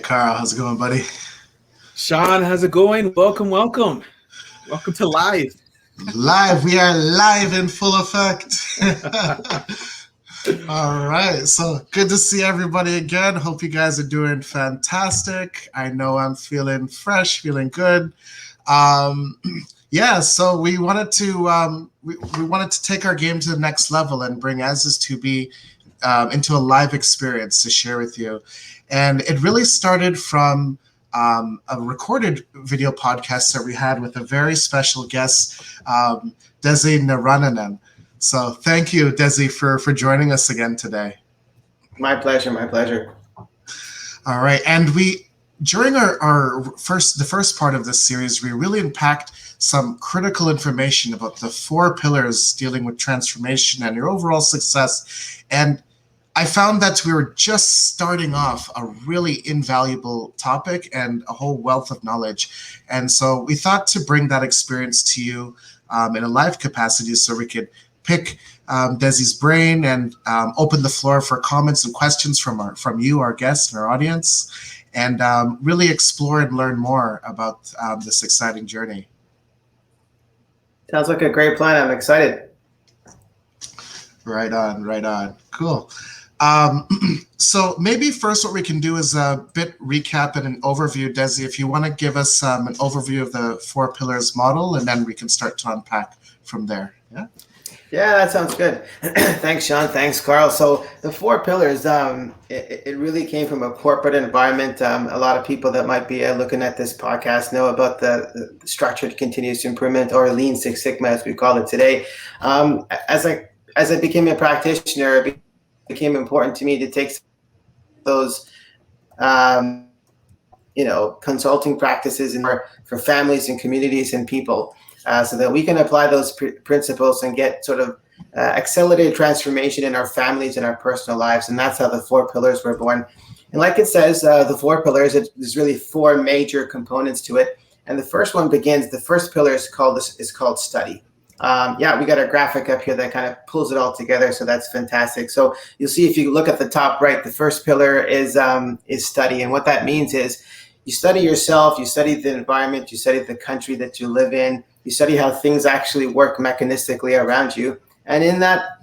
Carl. How's it going, buddy? Shawn, how's it going? Welcome. Welcome to live. Live. We are live in full effect. All right. So good to see everybody again. Hope you guys are doing fantastic. I know I'm feeling fresh, feeling good. So we wanted to we wanted to take our game to the next level and bring AsIs ToBe into a live experience to share with you. And it really started from a recorded video podcast that we had with a very special guest, Desi Narayanan. So thank you, Desi, for joining us again today. My pleasure. All right. And during the first part of this series, we really unpacked some critical information about the 4 pillars dealing with transformation and your overall success. And I found that we were just starting off a really invaluable topic and a whole wealth of knowledge. And so we thought to bring that experience to you in a live capacity so we could pick Desi's brain and open the floor for comments and questions from you, our guests, and our audience, and really explore and learn more about this exciting journey. Sounds like a great plan. I'm excited. Right on. Cool. So maybe first what we can do is a bit recap and an overview. Desi, if you want to give us an overview of the 4 pillars model, and then we can start to unpack from there. Yeah, that sounds good. Thanks, Shawn. Thanks, Carl. So the 4 pillars, it really came from a corporate environment. A lot of people that might be looking at this podcast know about the structured continuous improvement, or Lean Six Sigma, as we call it today. As I became a practitioner, it became important to me to take those, consulting practices for families and communities and people, so that we can apply those principles and get sort of accelerated transformation in our families and our personal lives. And that's how the 4 pillars were born. And like it says, the 4 pillars, there's really 4 major components to it. And the first pillar is called study. We got a graphic up here that kind of pulls it all together, so that's fantastic. So you'll see, if you look at the top right, the first pillar is study, and what that means is you study yourself, you study the environment, you study the country that you live in, you study how things actually work mechanistically around you, and in that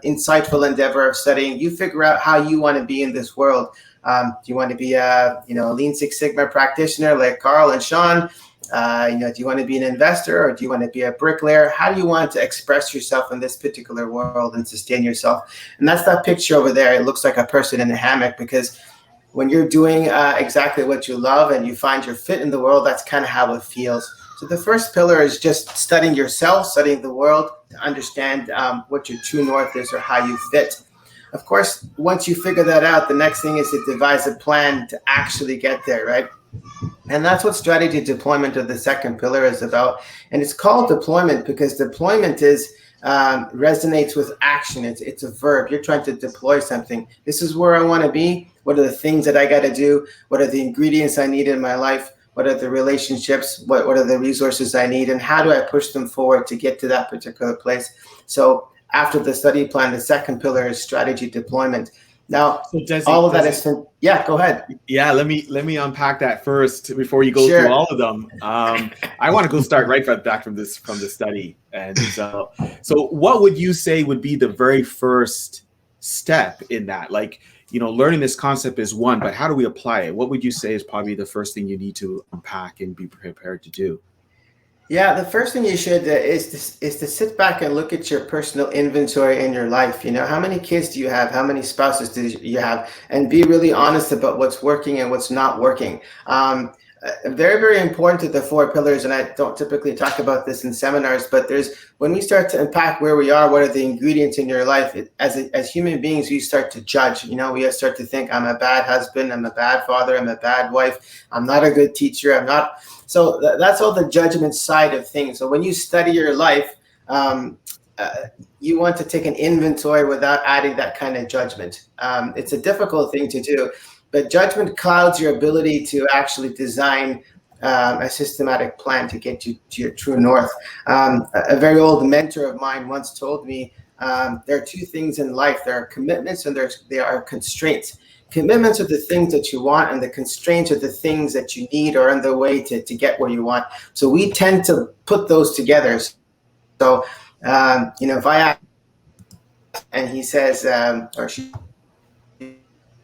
insightful endeavor of studying, you figure out how you want to be in this world. Do you want to be a Lean Six Sigma practitioner like Carl and Shawn? Do you want to be an investor, or do you want to be a bricklayer? How do you want to express yourself in this particular world and sustain yourself? And that's that picture over there. It looks like a person in a hammock, because when you're doing exactly what you love and you find your fit in the world, that's kind of how it feels. So the first pillar is just studying yourself, studying the world, to understand what your true north is, or how you fit. Of course, once you figure that out, the next thing is to devise a plan to actually get there, right? And that's what strategy deployment of the second pillar is about. And it's called deployment because deployment resonates with action. It's a verb. You're trying to deploy something. This is where I want to be. What are the things that I got to do? What are the ingredients I need in my life? What are the relationships? What are the resources I need? And how do I push them forward to get to that particular place? So after the study plan, the second pillar is strategy deployment. Now, so Desi, all of that is go ahead. Yeah, let me unpack that first before you go through all of them. I want to go start right back from the study. And so what would you say would be the very first step in that? Like, learning this concept is one, but how do we apply it? What would you say is probably the first thing you need to unpack and be prepared to do? Yeah, the first thing you should is to sit back and look at your personal inventory in your life. How many kids do you have? How many spouses do you have? And be really honest about what's working and what's not working. Very, very important to the 4 pillars, and I don't typically talk about this in seminars, but when we start to unpack where we are, what are the ingredients in your life, as human beings, we start to judge. We start to think, I'm a bad husband, I'm a bad father, I'm a bad wife, I'm not a good teacher, I'm not. So that's all the judgment side of things. So when you study your life, you want to take an inventory without adding that kind of judgment. It's a difficult thing to do. But judgment clouds your ability to actually design a systematic plan to get you to your true north. A very old mentor of mine once told me there are 2 things in life. There are commitments and there are constraints. commitments are the things that you want, and the constraints are the things that you need or on the way to get where you want. So we tend to put those together. So, if I ask, and he says, or she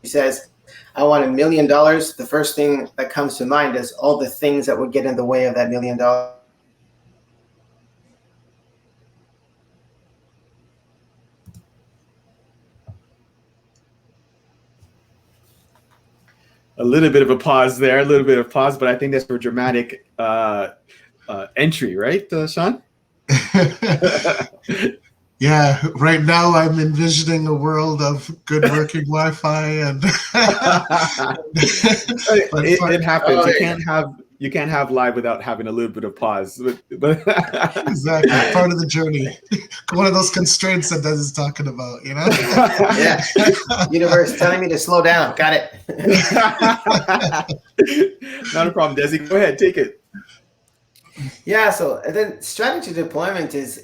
says, I want $1 million, the first thing that comes to mind is all the things that would get in the way of that $1 million. A little bit of a pause there, but I think that's for dramatic entry, right, Shawn? Yeah, right now I'm envisioning a world of good working Wi-Fi, and it happens. Oh, you can't have live without having a little bit of pause. But exactly, part of the journey. One of those constraints that Des is talking about, you know? Yeah, universe telling me to slow down. Got it. Not a problem, Desi. Go ahead, take it. Yeah, so then strategy deployment is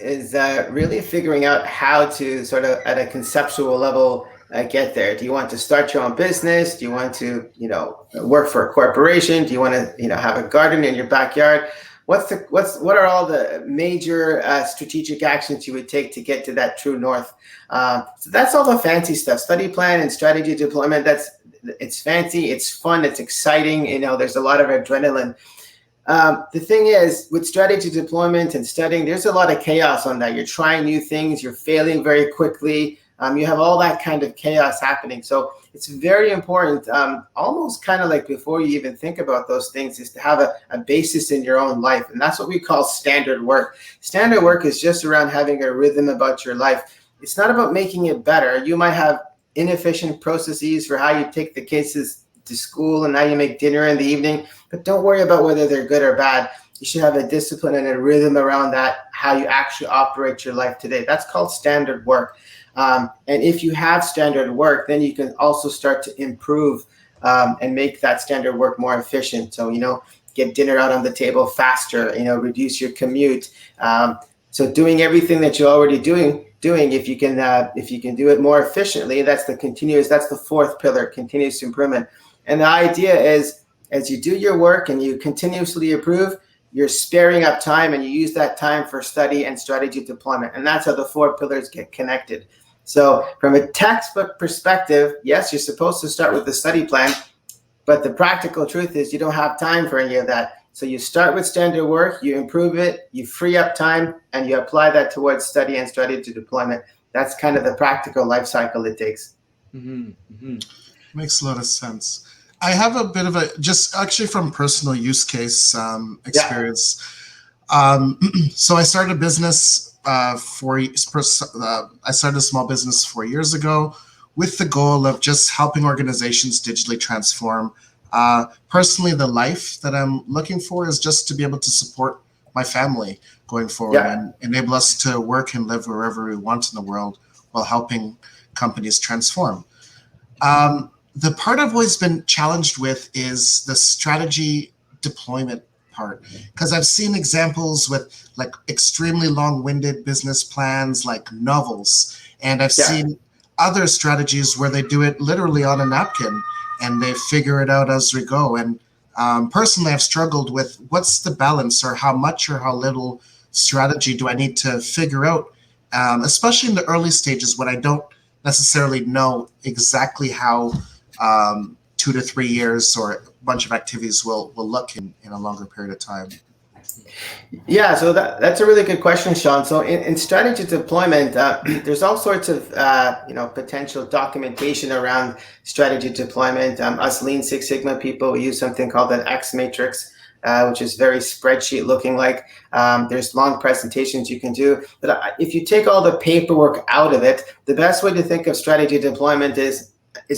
really figuring out how to sort of at a conceptual level get there. Do you want to start your own business? Do you want to work for a corporation? Do you want to have a garden in your backyard? What are all the major strategic actions you would take to get to that true north? So that's all the fancy stuff. Study plan and strategy deployment. It's fancy. It's fun. It's exciting. There's a lot of adrenaline. The thing is, with strategy deployment and studying, there's a lot of chaos on that. You're trying new things, you're failing very quickly. You have all that kind of chaos happening. So it's very important, almost kind of like before you even think about those things, is to have a basis in your own life. And that's what we call standard work. Standard work is just around having a rhythm about your life. It's not about making it better. You might have inefficient processes for how you take the cases to school and how you make dinner in the evening, but don't worry about whether they're good or bad. You should have a discipline and a rhythm around that, how you actually operate your life today. That's called standard work. And if you have standard work, then you can also start to improve and make that standard work more efficient. So, get dinner out on the table faster, reduce your commute. So doing everything that you're already doing, if you can do it more efficiently, that's the fourth pillar, continuous improvement. And the idea is, as you do your work and you continuously improve, you're sparing up time and you use that time for study and strategy deployment. And that's how the four pillars get connected. So from a textbook perspective, yes, you're supposed to start with the study plan, but the practical truth is you don't have time for any of that. So you start with standard work, you improve it, you free up time, and you apply that towards study and strategy deployment. That's kind of the practical life cycle it takes. Mm-hmm. Mm-hmm. Makes a lot of sense. I have a bit of just actually from personal use case experience. Yeah. So I started a business I started a small business 4 years ago with the goal of just helping organizations digitally transform. Personally, the life that I'm looking for is just to be able to support my family going forward and enable us to work and live wherever we want in the world while helping companies transform. The part I've always been challenged with is the strategy deployment part, because I've seen examples with like extremely long-winded business plans, like novels, and I've seen other strategies where they do it literally on a napkin and they figure it out as we go. And personally, I've struggled with what's the balance, or how much or how little strategy do I need to figure out, especially in the early stages when I don't necessarily know exactly how 2 to 3 years or a bunch of activities will look in a longer period of time. Yeah, so that's a really good question, Shawn. So in strategy deployment, there's all sorts of potential documentation around strategy deployment. Us Lean Six Sigma people, we use something called an X matrix, which is very spreadsheet looking like. There's long presentations you can do. But if you take all the paperwork out of it, the best way to think of strategy deployment is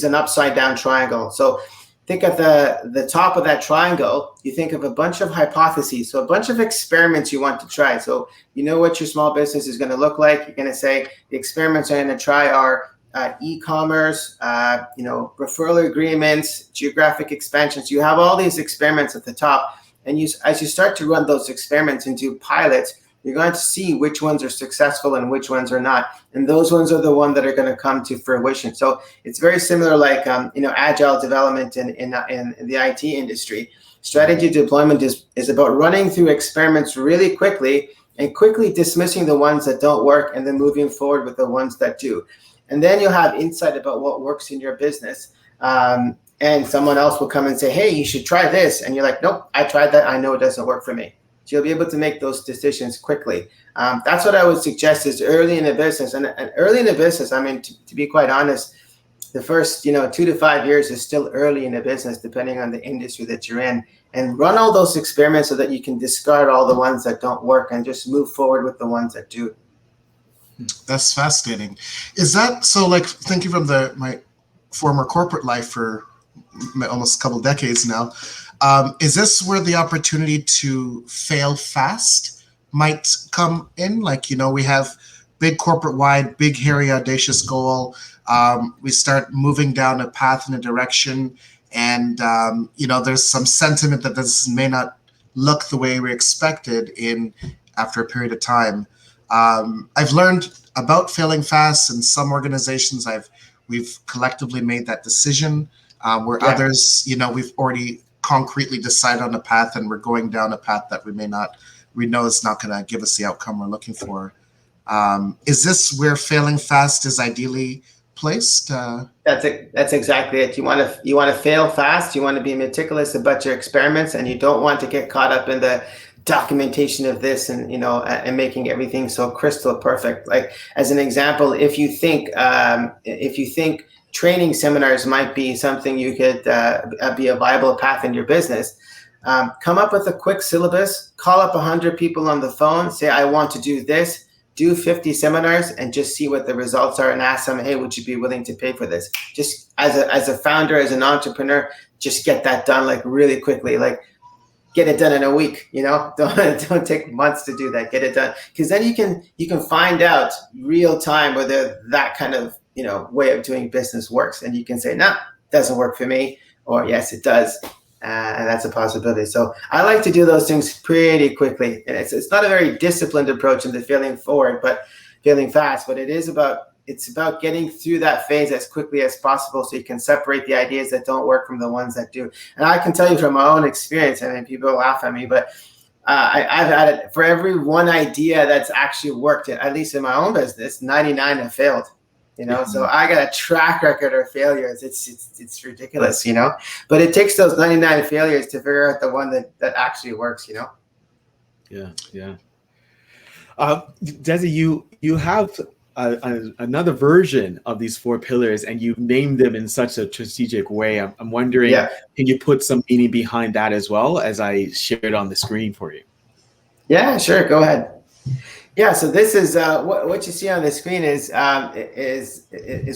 an upside down triangle. So think at the top of that triangle, you think of a bunch of hypotheses. So a bunch of experiments you want to try. So you know what your small business is going to look like. You're going to say the experiments I'm going to try are e-commerce, referral agreements, geographic expansions. You have all these experiments at the top. And as you start to run those experiments and do pilots, You're going to see which ones are successful and which ones are not. And those ones are the ones that are going to come to fruition. So it's very similar like, agile development in the IT industry. Strategy deployment is about running through experiments really quickly and quickly dismissing the ones that don't work and then moving forward with the ones that do. And then you'll have insight about what works in your business. And someone else will come and say, hey, you should try this. And you're like, nope, I tried that. I know it doesn't work for me. So you'll be able to make those decisions quickly. That's what I would suggest is early in the business. And early in the business, I mean, to be quite honest, the first 2 to 5 years is still early in the business, depending on the industry that you're in. And run all those experiments so that you can discard all the ones that don't work and just move forward with the ones that do. That's fascinating. Is that so? Like thinking from my former corporate life for almost a couple of decades now, is this where the opportunity to fail fast might come in? Like, we have big corporate-wide, big, hairy, audacious goal. We start moving down a path in a direction, and there's some sentiment that this may not look the way we expected after a period of time. I've learned about failing fast in some organizations. We've collectively made that decision. Where others, we've already concretely decided on a path and we're going down a path that we know is not going to give us the outcome we're looking for. Is this where failing fast is ideally placed? That's exactly it. You want to fail fast. You want to be meticulous about your experiments, and you don't want to get caught up in the documentation of this and and making everything so crystal perfect. Like as an example, if you think training seminars might be something you could be a viable path in your business, come up with a quick syllabus, call up 100 people on the phone, say, I want to do this, do 50 seminars and just see what the results are and ask them, hey, would you be willing to pay for this? Just as a founder, as an entrepreneur, just get that done like really quickly, like get it done in a week, don't take months to do that, get it done. Because then you can find out real time whether that kind of way of doing business works, and you can say, no, doesn't work for me, or yes, it does, and that's a possibility. So I like to do those things pretty quickly, and it's not a very disciplined approach into failing fast, but it's about getting through that phase as quickly as possible so you can separate the ideas that don't work from the ones that do. And I can tell you from my own experience, I mean, people laugh at me, but I've had it for every one idea that's actually worked, at least in my own business, 99 have failed. So I got a track record of failures. It's ridiculous, but it takes those 99 failures to figure out the one that actually works, Yeah. Desi, you have another version of these 4 pillars, and you've named them in such a strategic way. I'm wondering, can you put some meaning behind that as well, as I shared on the screen for you? Yeah, sure. Go ahead. Yeah, so this is what you see on the screen is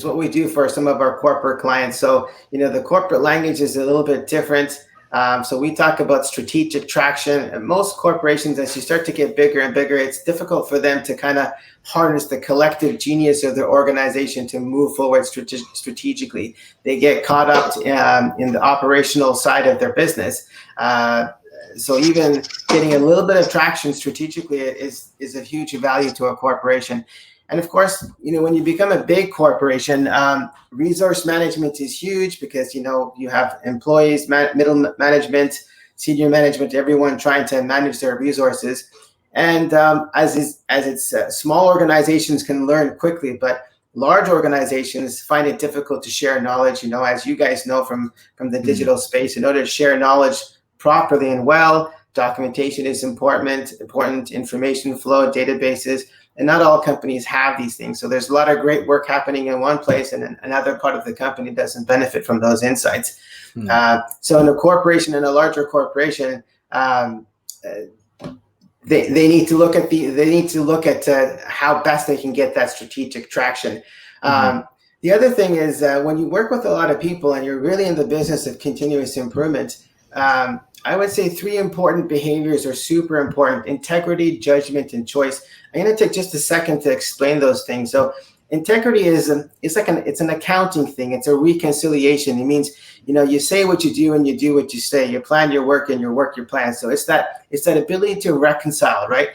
what we do for some of our corporate clients. So the corporate language is a little bit different. So we talk about strategic traction. And most corporations, as you start to get bigger and bigger, it's difficult for them to kind of harness the collective genius of their organization to move forward strategically. They get caught up in the operational side of their business. So even getting a little bit of traction strategically is a huge value to a corporation. And of course, when you become a big corporation, resource management is huge because, you have employees, middle management, senior management, everyone trying to manage their resources. And as it's small organizations can learn quickly, but large organizations find it difficult to share knowledge. As you guys know from the digital space, in order to share knowledge properly and well, documentation is important information flow, databases, and not all companies have these things. So there's a lot of great work happening in one place, and another part of the company doesn't benefit from those insights. So in a corporation, in a larger corporation, they need to look at how best they can get that strategic traction. The other thing is when you work with a lot of people and you're really in the business of continuous improvement, I would say 3 important behaviors are super important: integrity, judgment, and choice. I'm going to take just a second to explain those things. So integrity is it's an accounting thing. It's a reconciliation. It means, you say what you do and you do what you say. You plan your work and your work your plan. So it's that ability to reconcile, right?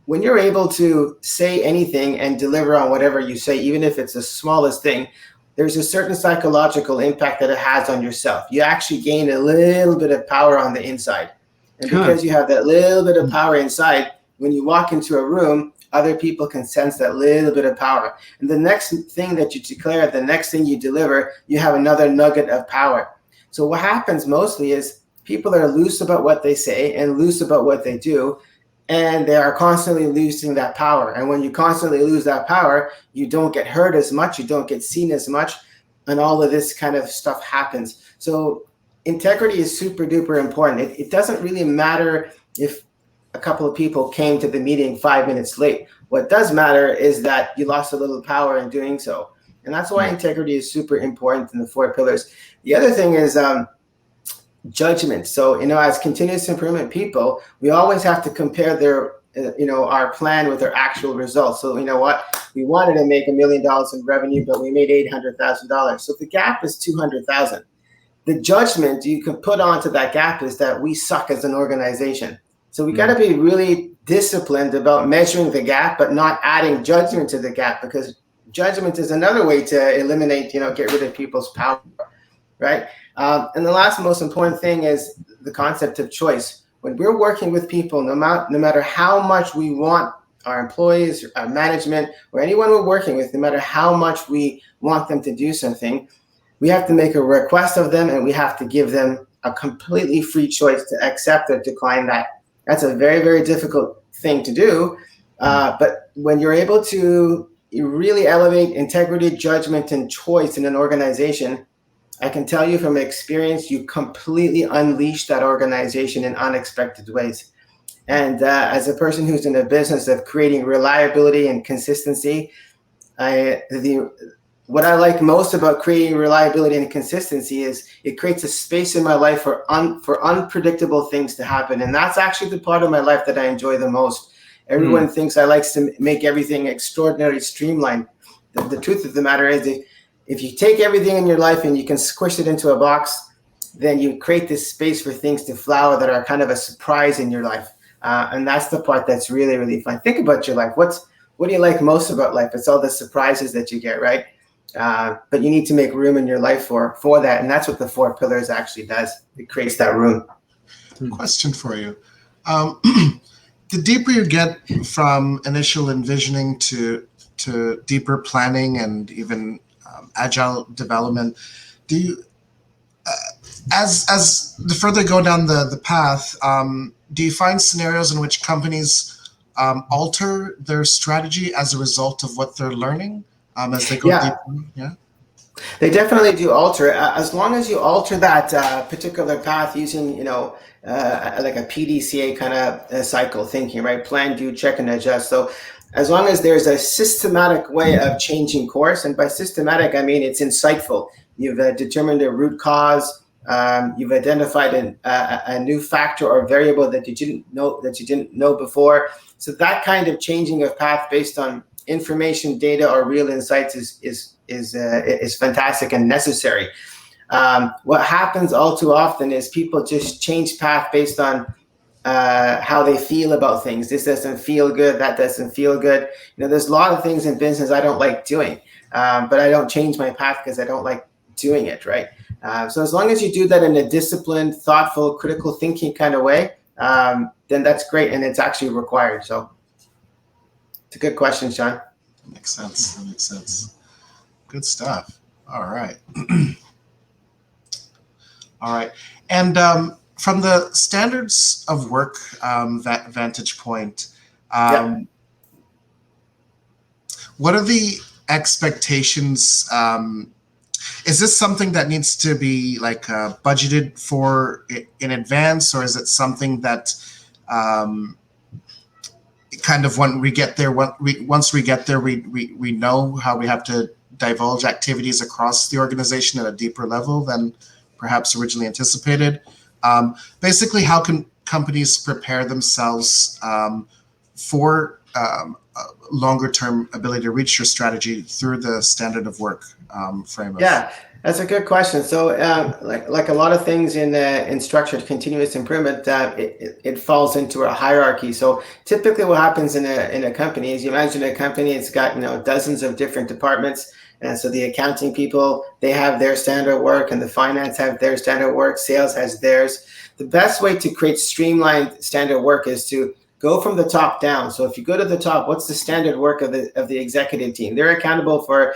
when you're able to say anything and deliver on whatever you say, even if it's the smallest thing, there's a certain psychological impact that it has on yourself. You actually gain a little bit of power on the inside. And because you have that little bit of power inside, when you walk into a room, other people can sense that little bit of power. And the next thing that you declare, the next thing you deliver, you have another nugget of power. So what happens mostly is people are loose about what they say and loose about what they do, and they are constantly losing that power. And when you constantly lose that power, you don't get heard as much, you don't get seen as much, and all of this kind of stuff happens. So integrity is super duper important. It doesn't really matter if a couple of people came to the meeting 5 minutes late. What does matter is that you lost a little power in doing so. And that's why integrity is super important in the 4 pillars. The other thing is judgment. So, as continuous improvement people, we always have to compare our plan with our actual results. So, we wanted to make $1 million in revenue, but we made $800,000. So the gap is 200,000. The judgment you can put onto that gap is that we suck as an organization. So we got to be really disciplined about measuring the gap, but not adding judgment to the gap, because judgment is another way to eliminate, get rid of people's power, right? And the last most important thing is the concept of choice. When we're working with people, no matter how much we want our employees, our management, or anyone we're working with, no matter how much we want them to do something, we have to make a request of them, and we have to give them a completely free choice to accept or decline that. That's a very, very difficult thing to do. But when you're able to really elevate integrity, judgment, and choice in an organization, I can tell you from experience, you completely unleash that organization in unexpected ways. And as a person who's in the business of creating reliability and consistency, what I like most about creating reliability and consistency is it creates a space in my life for unpredictable things to happen. And that's actually the part of my life that I enjoy the most. Everyone thinks I like to make everything extraordinarily streamlined. The truth of the matter is, if you take everything in your life and you can squish it into a box, then you create this space for things to flower that are kind of a surprise in your life. And that's the part that's really, really fun. Think about your life. What do you like most about life? It's all the surprises that you get, right? But you need to make room in your life for that. And that's what the 4 pillars actually does. It creates that room. Question for you. The deeper you get from initial envisioning to deeper planning and even agile development, do you, as the further you go down the path, do you find scenarios in which companies alter their strategy as a result of what they're learning as they go deeper? Yeah. They definitely do alter. As long as you alter that particular path using, like a PDCA kind of cycle thinking, right? Plan, do, check, and adjust. So as long as there's a systematic way of changing course, and by systematic, I mean it's insightful. You've determined a root cause. You've identified a new factor or variable that you didn't know before. So that kind of changing of path based on information, data, or real insights is fantastic and necessary. What happens all too often is people just change path based on how they feel about things. This doesn't feel good. That doesn't feel good. There's a lot of things in business I don't like doing, but I don't change my path because I don't like doing it, right? So as long as you do that in a disciplined, thoughtful, critical thinking kind of way, then that's great, and it's actually required. So it's a good question, Shawn. That makes sense. Good stuff. All right. All right. And from the standards of work vantage point, what are the expectations? Is this something that needs to be budgeted for in advance, or is it something that kind of once we get there, we know how we have to divulge activities across the organization at a deeper level than perhaps originally anticipated? Basically, how can companies prepare themselves for longer term ability to reach your strategy through the standard of work framework? Yeah, That's a good question. So, like a lot of things in structured continuous improvement, it falls into a hierarchy. So, typically, what happens in a company is you imagine a company. It's got dozens of different departments, and so the accounting people, they have their standard work, and the finance have their standard work. Sales has theirs. The best way to create streamlined standard work is to go from the top down. So, if you go to the top, what's the standard work of the executive team? They're accountable for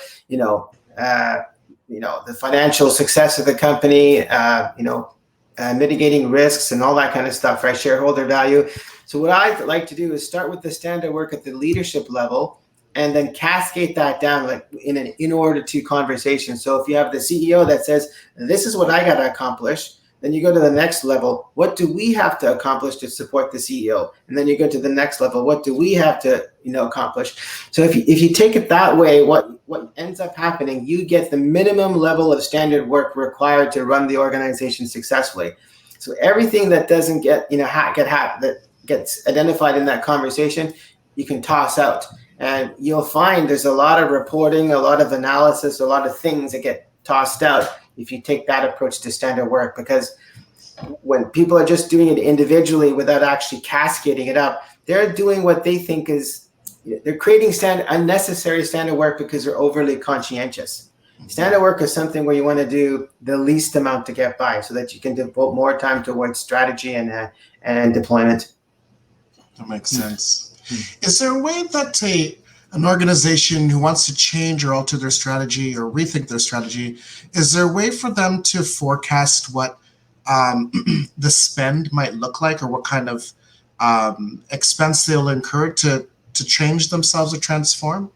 the financial success of the company, mitigating risks and all that kind of stuff, right? Shareholder value. So what I like to do is start with the standard work at the leadership level and then cascade that down like in order to conversation. So if you have the CEO that says, this is what I got to accomplish, then you go to the next level. What do we have to accomplish to support the CEO? And then you go to the next level. What do we have to accomplish? So if you take it that way, what ends up happening, you get the minimum level of standard work required to run the organization successfully. So everything that doesn't that gets identified in that conversation, you can toss out. And you'll find there's a lot of reporting, a lot of analysis, a lot of things that get tossed out if you take that approach to standard work, because when people are just doing it individually without actually cascading it up, they're doing what they think is, they're creating unnecessary standard work because they're overly conscientious. Standard work is something where you want to do the least amount to get by so that you can devote more time towards strategy and deployment. That makes sense. Is there a way that an organization who wants to change or alter their strategy or rethink their strategy, is there a way for them to forecast what the spend might look like, or what kind of expense they'll incur to change themselves or transform?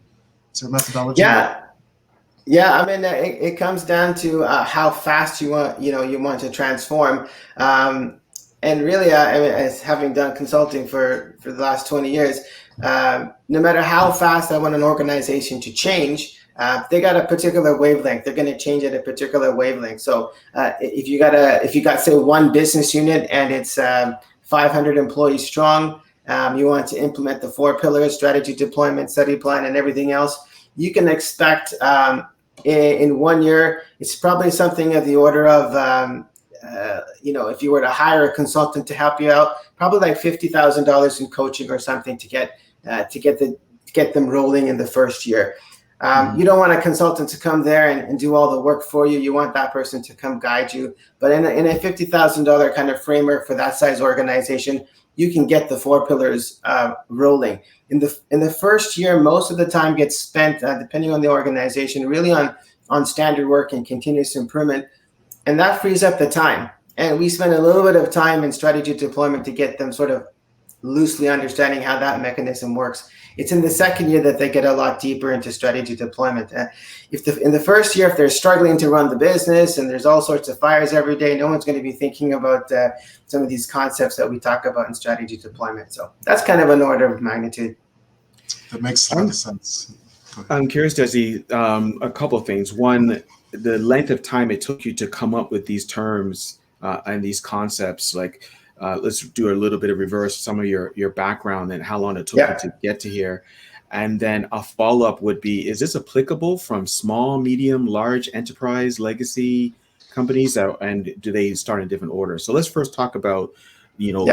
Is there a methodology? Yeah. I mean, it comes down to how fast you want to transform. And really, as having done consulting for the last 20 years, no matter how fast I want an organization to change, they got a particular wavelength. They're going to change at a particular wavelength. So if you got say one business unit and it's 500 employees strong, you want to implement the 4 pillars: strategy, deployment, study plan, and everything else. You can expect in 1 year, it's probably something of the order of if you were to hire a consultant to help you out, probably like $50,000 in coaching or something to get them rolling in the first year. You don't want a consultant to come there and do all the work for you. You want that person to come guide you. But in a $50,000 kind of framework for that size organization, you can get the 4 pillars rolling. In the first year, most of the time gets spent, depending on the organization, really on standard work and continuous improvement. And that frees up the time. And we spend a little bit of time in strategy deployment to get them sort of loosely understanding how that mechanism works. It's in the second year that they get a lot deeper into strategy deployment. In the first year, if they're struggling to run the business and there's all sorts of fires every day, no one's going to be thinking about some of these concepts that we talk about in strategy deployment. So that's kind of an order of magnitude. That makes a lot of sense. I'm curious, Desi, a couple of things. One, the length of time it took you to come up with these terms and these concepts, like let's do a little bit of reverse, some of your background and how long it took you to get to here. And then a follow-up would be, is this applicable from small, medium, large enterprise legacy companies, and do they start in different orders? So let's first talk about,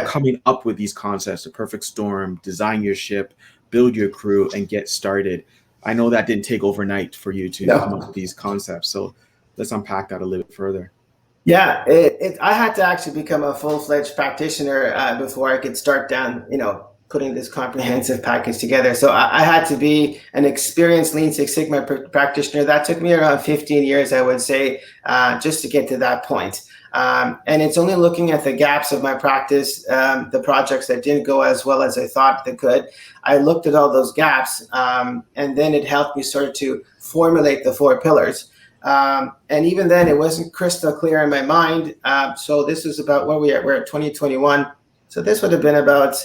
coming up with these concepts, the perfect storm, design your ship, build your crew, and get started. I know that didn't take overnight for you to come up with these concepts. So let's unpack that a little bit further. Yeah, I had to actually become a full-fledged practitioner before I could start down, putting this comprehensive package together. So I had to be an experienced Lean Six Sigma practitioner. That took me around 15 years, I would say, just to get to that point. And it's only looking at the gaps of my practice, the projects that didn't go as well as I thought they could. I looked at all those gaps, and then it helped me sort of to formulate the 4 pillars. And even then, it wasn't crystal clear in my mind. So this is about where we're at 2021. So this would have been about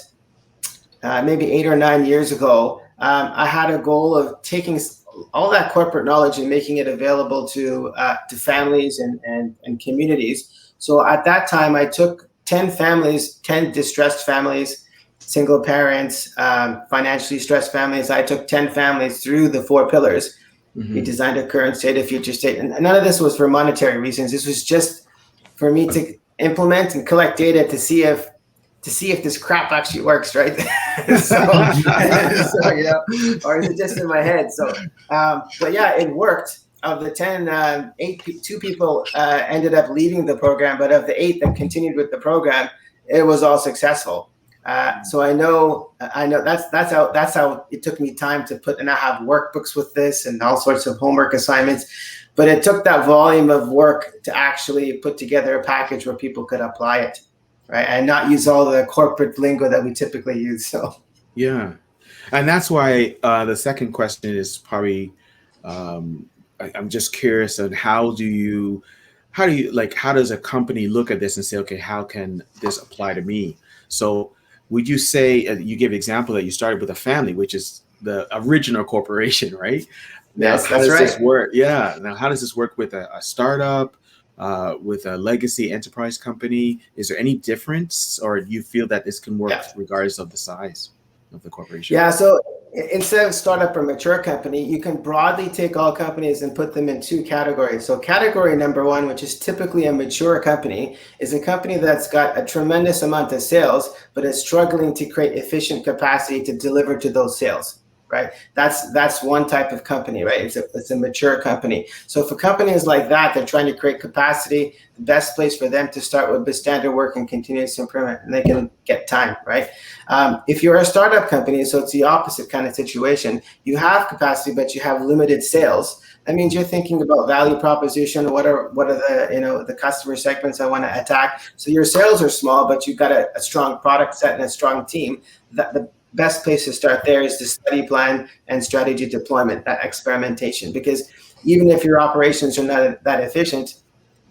maybe 8 or 9 years ago. I had a goal of taking all that corporate knowledge and making it available to families and communities. So at that time, I took 10 families, 10 distressed families, single parents, financially stressed families. I took 10 families through the 4 pillars. We designed a current state, a future state, and none of this was for monetary reasons. This was just for me to implement and collect data to see if this crap actually works, right? so or is it just in my head? So, but yeah, it worked. Of the 10, 2 people ended up leaving the program, but of the 8 that continued with the program, it was all successful. So I know that's how it took me time to put, and I have workbooks with this and all sorts of homework assignments, but it took that volume of work to actually put together a package where people could apply it, right, and not use all the corporate lingo that we typically use. So yeah, and that's why the second question is probably. I'm just curious on how does a company look at this and say, okay, how can this apply to me? So would you say, you give an example that you started with a family, which is the original corporation, right? Yes, how that's does right. this work? Yeah. Now, how does this work with a startup, with a legacy enterprise company? Is there any difference, or do you feel that this can work regardless of the size of the corporation? Yeah, so instead of startup or mature company, you can broadly take all companies and put them in 2 categories. So category number 1, which is typically a mature company, is a company that's got a tremendous amount of sales, but is struggling to create efficient capacity to deliver to those sales, right? That's one type of company, right? It's a mature company. So for companies like that, they're trying to create capacity. The best place for them to start would be standard work and continuous improvement, and they can get time, right? If you're a startup company, so it's the opposite kind of situation. You have capacity, but you have limited sales. That means you're thinking about value proposition. What are the the customer segments I want to attack? So your sales are small, but you've got a strong product set and a strong team. The best place to start there is the study plan and strategy deployment, that experimentation. Because even if your operations are not that efficient,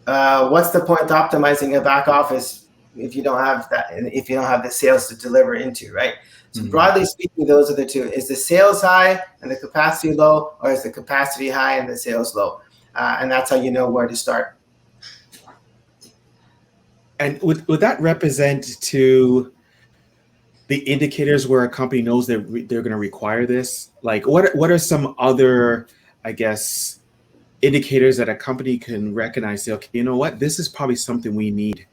what's the point optimizing a back office if you don't have that, if you don't have the sales to deliver into, right? So broadly speaking, those are the 2. Is the sales high and the capacity low, or is the capacity high and the sales low? And that's how you know where to start. And would that represent to the indicators where a company knows they're going to require this? Like, what are some other, I guess, indicators that a company can recognize? Say, okay, you know what, this is probably something we need.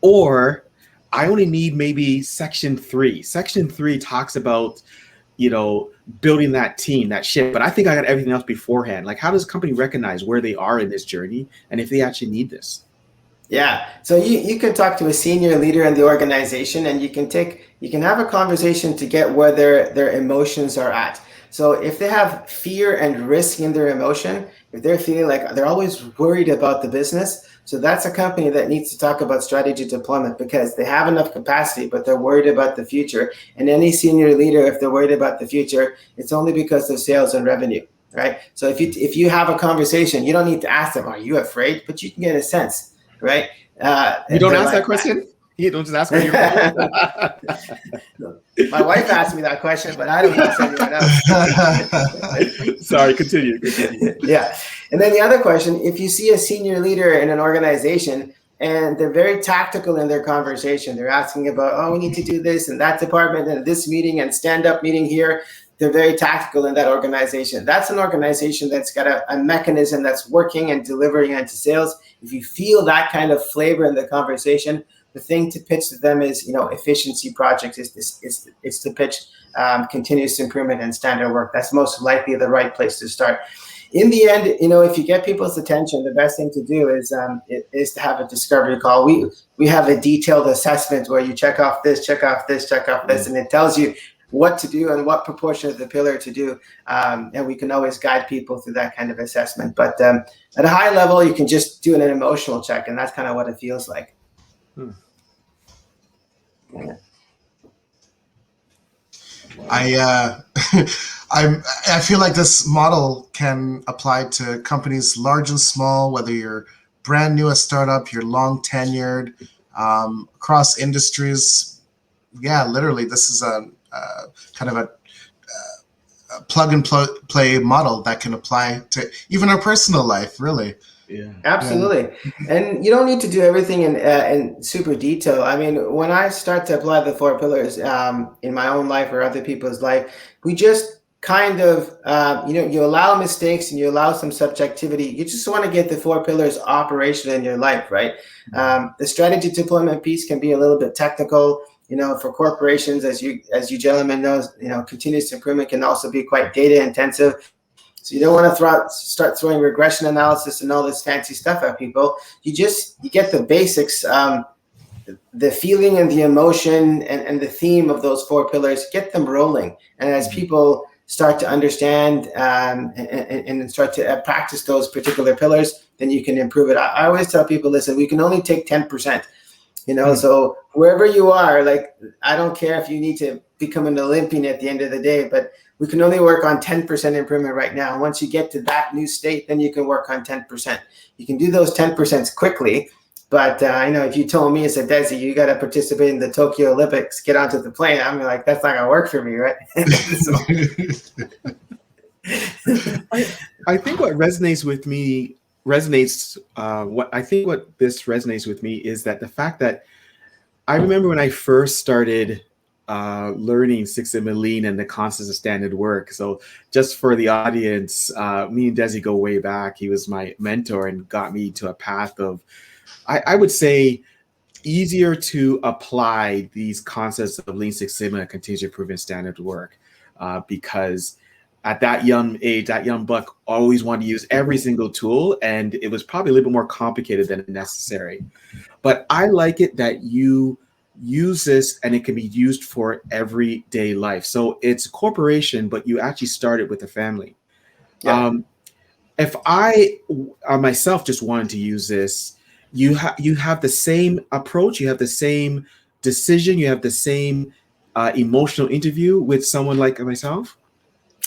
Or I only need maybe section 3. Section 3 talks about, building that team, that ship, but I think I got everything else beforehand. Like, how does a company recognize where they are in this journey and if they actually need this? Yeah, so you can talk to a senior leader in the organization, and you can have a conversation to get where their emotions are at. So if they have fear and risk in their emotion, if they're feeling like they're always worried about the business, so that's a company that needs to talk about strategy deployment, because they have enough capacity, but they're worried about the future. And any senior leader, if they're worried about the future, it's only because of sales and revenue, right? So if you have a conversation, you don't need to ask them, are you afraid? But you can get a sense, right? You don't ask that question? You don't just ask me your My wife asked me that question, but I don't ask anyone else. Sorry, continue. Yeah. And then the other question, if you see a senior leader in an organization and they're very tactical in their conversation, they're asking about, oh, we need to do this and that department and this meeting and stand-up meeting here. They're very tactical in that organization. That's an organization that's got a mechanism that's working and delivering into sales. If you feel that kind of flavor in the conversation, the thing to pitch to them is, efficiency projects is to pitch continuous improvement and standard work. That's most likely the right place to start. In the end, if you get people's attention, the best thing to do is to have a discovery call. We have a detailed assessment where you check off this, check off this, check off this, and it tells you what to do and what proportion of the pillar to do. And we can always guide people through that kind of assessment. But at a high level, you can just do an emotional check, and that's kind of what it feels like. Yeah. I feel like this model can apply to companies large and small, whether you're brand new, a startup, you're long tenured, across industries. Yeah, literally, this is a kind of a plug and play model that can apply to even our personal life, really. Yeah, absolutely. Yeah. And you don't need to do everything in super detail. I mean, when I start to apply the 4 pillars in my own life or other people's life, we just kind of, you allow mistakes and you allow some subjectivity. You just want to get the 4 pillars operational in your life, right? The strategy deployment piece can be a little bit technical. For corporations, as you gentlemen know, continuous improvement can also be quite data intensive. So you don't want to start throwing regression analysis and all this fancy stuff at people. You get the basics, the feeling and the emotion and the theme of those 4 pillars, get them rolling. And as people start to understand and start to practice those particular pillars, then you can improve it. I always tell people, listen, we can only take 10%. So wherever you are, like, I don't care if you need to become an Olympian at the end of the day, but we can only work on 10% improvement right now. Once you get to that new state, then you can work on 10%. You can do those 10% quickly. But, if you told me, as a Desi, you got to participate in the Tokyo Olympics, get onto the plane, I'm like, that's not going to work for me, right? I think what resonates with me what this resonates with me is that the fact that I remember when I first started learning Six Sigma Lean and the concepts of standard work. So just for the audience, me and Desi go way back. He was my mentor and got me to a path of, I would say, easier to apply these concepts of Lean Six Sigma and continuous improvement standard work, because at that young age, that young buck always wanted to use every single tool, and it was probably a little bit more complicated than necessary. But I like it that you use this and it can be used for everyday life. So it's a corporation, but you actually started with a family. Yeah. If I myself just wanted to use this, you have the same approach, you have the same decision, you have the same emotional interview with someone like myself.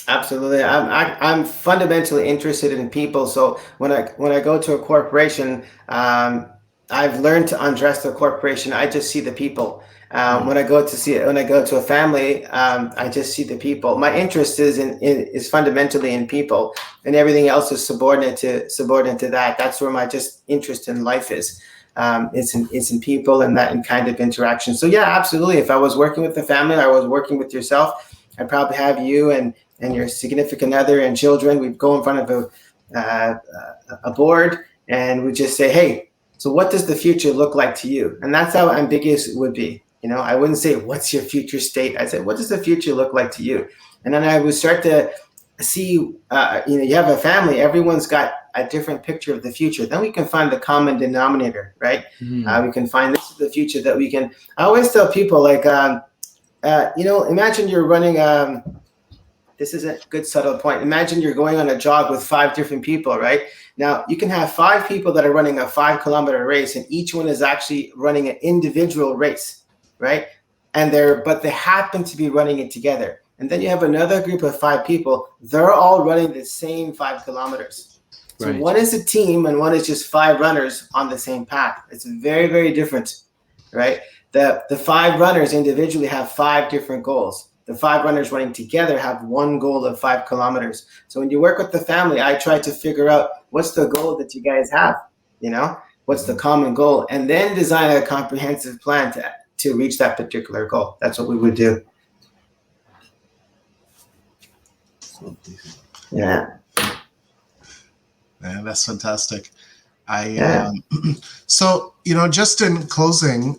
Absolutely. I'm fundamentally interested in people. So when I go to a corporation, I've learned to undress the corporation. I just see the people. When I go to a family, I just see the people. My interest is fundamentally in people, and everything else is subordinate to that. That's where my just interest in life is. It's in people and that and kind of interaction. So yeah, absolutely. If I was working with the family, I was working with yourself, I'd probably have you and your significant other and children. We'd go in front of a board and we'd just say, hey, so what does the future look like to you? And that's how ambiguous it would be. I wouldn't say, what's your future state? I said, what does the future look like to you? And then I would start to see, you have a family, everyone's got a different picture of the future. Then we can find the common denominator, right? We can find this is the future that we can. I always tell people, like, imagine you're running, this is a good subtle point. Imagine you're going on a jog with 5 different people, right? Now, you can have 5 people that are running a 5-kilometer race, and each one is actually running an individual race, right? But they happen to be running it together. And then you have another group of 5 people. They're all running the same 5 kilometers. So right. One is a team, and one is just 5 runners on the same path. It's very, very different, right? The 5 runners individually have 5 different goals. The 5 runners running together have one goal of 5 kilometers. So when you work with the family, I try to figure out what's the goal that you guys have, what's the common goal, and then design a comprehensive plan to reach that particular goal. That's what we would do. Yeah. Man, that's fantastic. So, just in closing,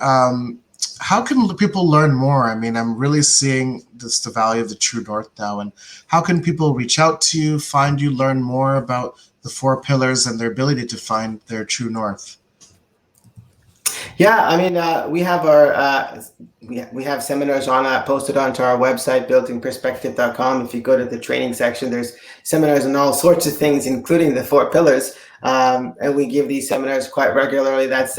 how can people learn more? I mean, I'm really seeing the value of the True North now. And how can people reach out to you, find you, learn more about the 4 pillars and their ability to find their True North? Yeah, I mean, we have we have seminars posted onto our website, buildingperspective.com. If you go to the training section, there's seminars on all sorts of things, including the 4 pillars. And we give these seminars quite regularly. That's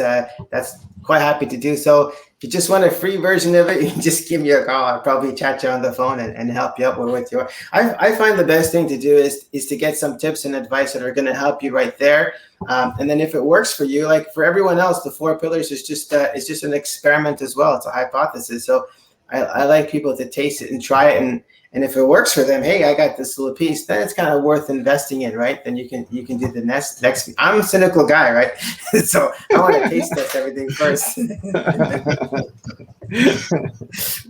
quite happy to do so. If you just want a free version of it, you can just give me a call. I'll probably chat you on the phone and help you out with your. I find the best thing to do is to get some tips and advice that are going to help you right there. And then if it works for you, like for everyone else, the 4 pillars is just an experiment as well. It's a hypothesis. So I like people to taste it and try it, and if it works for them, hey, I got this little piece, then it's kind of worth investing in, right? Then you can do the next. I'm a cynical guy, right? So I want to taste test everything first.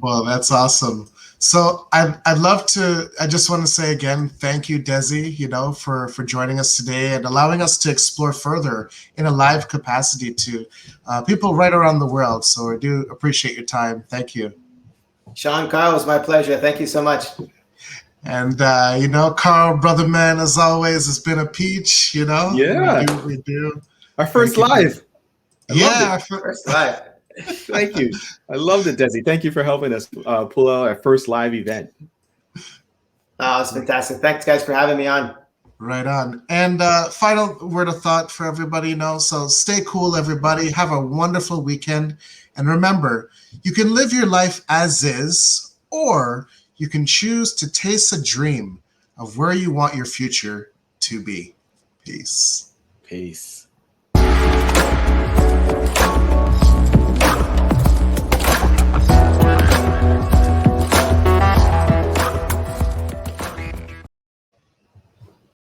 Well, that's awesome. So I'd love to, I just want to say again, thank you, Desi, for joining us today and allowing us to explore further in a live capacity to people right around the world. So I do appreciate your time. Thank you. Shawn, Carl, it was my pleasure. Thank you so much. And, Carl, brother man, as always, has been a peach, Yeah. We do. Our first live. Yeah. First live. Thank you. I loved it, Desi. Thank you for helping us pull out our first live event. Oh, it's fantastic. Thanks, guys, for having me on. Right on. And final word of thought for everybody, so stay cool, everybody. Have a wonderful weekend. And remember, you can live your life as is, or you can choose to taste a dream of where you want your future to be. Peace. Peace.